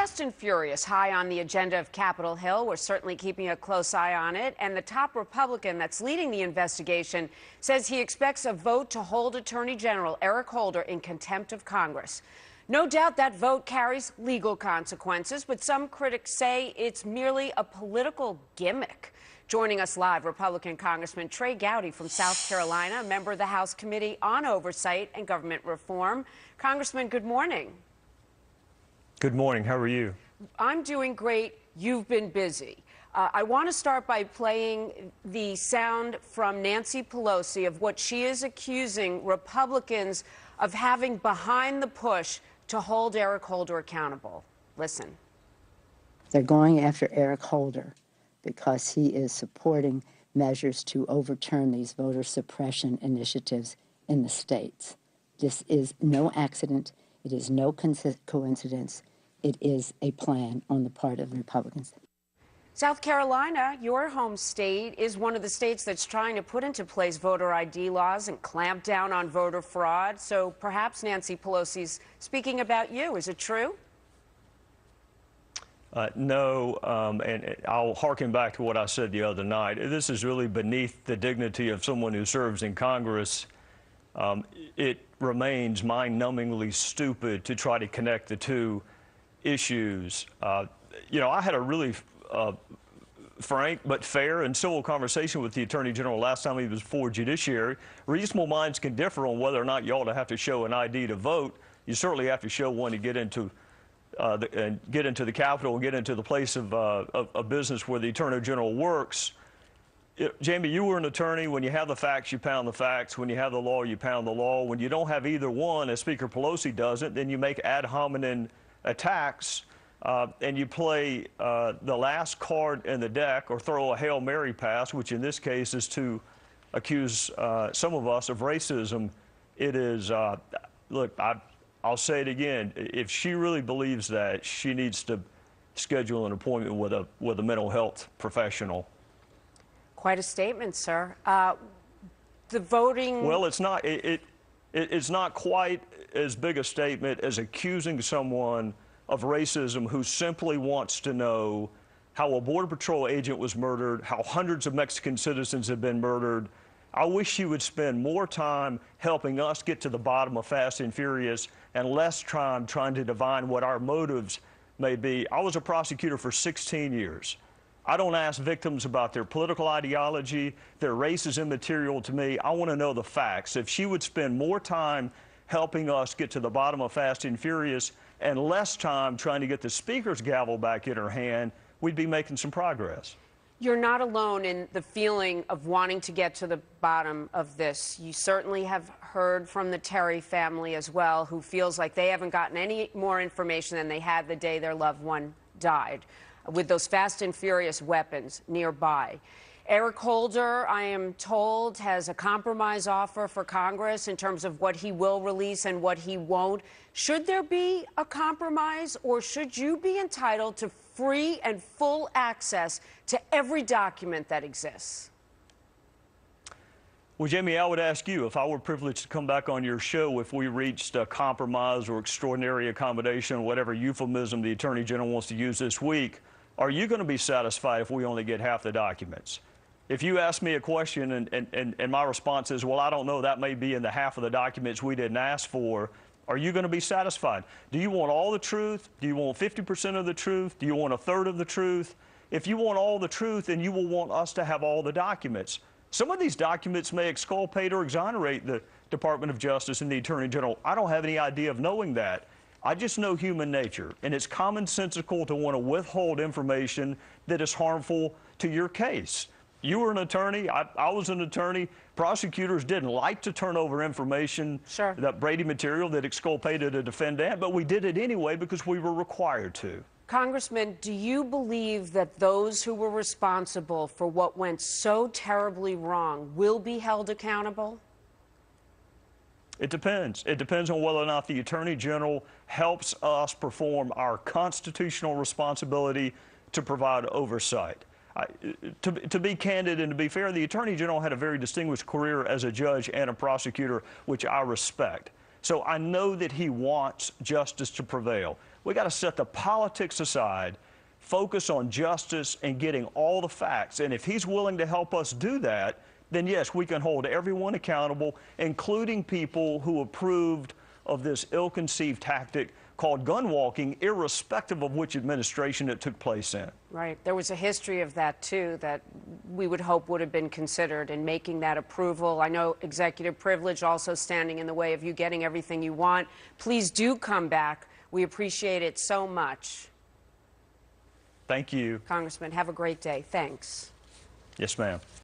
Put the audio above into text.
Fast and Furious high on the agenda of Capitol Hill. We're certainly keeping a close eye on it. And the top Republican that's leading the investigation says he expects a vote to hold Attorney General Eric Holder in contempt of Congress. No doubt that vote carries legal consequences, but some critics say it's merely a political gimmick. Joining us live, Republican Congressman Trey Gowdy from South Carolina, a member of the House Committee on Oversight and Government Reform. Congressman, good morning. Good morning. How are you? I'm doing great. You've been busy. I want to start by playing the sound from Nancy Pelosi of what she is accusing Republicans of having behind the push to hold Eric Holder accountable. Listen. They're going after Eric Holder because he is supporting measures to overturn these voter suppression initiatives in the states. This is no accident. It is no coincidence. It is a plan on the part of the Republicans. South Carolina, your home state, is one of the states that's trying to put into place voter ID laws and clamp down on voter fraud. So perhaps Nancy Pelosi's speaking about you. Is it true? No, and I'll harken back to what I said the other night. This is really beneath the dignity of someone who serves in Congress. It remains mind-numbingly stupid to try to connect the two issues. You know, I had a really frank but fair and civil conversation with the Attorney General last time he was before Judiciary. Reasonable minds can differ on whether or not you ought to have to show an ID to vote. You certainly have to show one to get into the Capitol, get into the place of business where the Attorney General works. Jamie, you were an attorney. When you have the facts, you pound the facts. When you have the law, you pound the law. When you don't have either one, as Speaker Pelosi doesn't, then you make ad hominem attacks and you play the last card in the deck or throw a Hail Mary pass, which in this case is to accuse some of us of racism. It is, look, I'll say it again. If she really believes that, she needs to schedule an appointment with a mental health professional. Quite a statement, sir. The voting... Well, it's not. It's not quite as big a statement as accusing someone of racism who simply wants to know how a Border Patrol agent was murdered, how hundreds of Mexican citizens have been murdered. I wish she would spend more time helping us get to the bottom of Fast and Furious and less time trying to divine what our motives may be. I was a prosecutor for 16 years. I don't ask victims about their political ideology. Their race is immaterial to me. I want to know the facts. If she would spend more time helping us get to the bottom of Fast and Furious and less time trying to get the Speaker's gavel back in her hand, we'd be making some progress. You're not alone in the feeling of wanting to get to the bottom of this. You certainly have heard from the Terry family as well, who feels like they haven't gotten any more information than they had the day their loved one died, with those Fast and Furious weapons nearby. Eric Holder, I am told, has a compromise offer for Congress in terms of what he will release and what he won't. Should there be a compromise, or should you be entitled to free and full access to every document that exists? Well, Jamie, I would ask you, if I were privileged to come back on your show, if we reached a compromise or extraordinary accommodation, whatever euphemism the Attorney General wants to use this week, are you going to be satisfied if we only get half the documents? If you ask me a question and my response is, well, I don't know, that may be in the half of the documents we didn't ask for, are you going to be satisfied? Do you want all the truth? Do you want 50% of the truth? Do you want a third of the truth? If you want all the truth, then you will want us to have all the documents. Some of these documents may exculpate or exonerate the Department of Justice and the Attorney General. I don't have any idea of knowing that. I just know human nature, and it's commonsensical to want to withhold information that is harmful to your case. You were an attorney. I was an attorney. Prosecutors didn't like to turn over information, sure, that Brady material that exculpated a defendant, but we did it anyway because we were required to. Congressman, do you believe that those who were responsible for what went so terribly wrong will be held accountable? It depends. It depends on whether or not the Attorney General helps us perform our constitutional responsibility to provide oversight. To be candid and to be fair, the Attorney General had a very distinguished career as a judge and a prosecutor, which I respect. So I know that he wants justice to prevail. We got to set the politics aside, focus on justice and getting all the facts. And if he's willing to help us do that, then yes, we can hold everyone accountable, including people who approved of this ill-conceived tactic called gun walking, irrespective of which administration it took place in. Right. There was a history of that, too, that we would hope would have been considered in making that approval. I know executive privilege also standing in the way of you getting everything you want. Please do come back. We appreciate it so much. Thank you. Congressman, have a great day. Thanks. Yes, ma'am.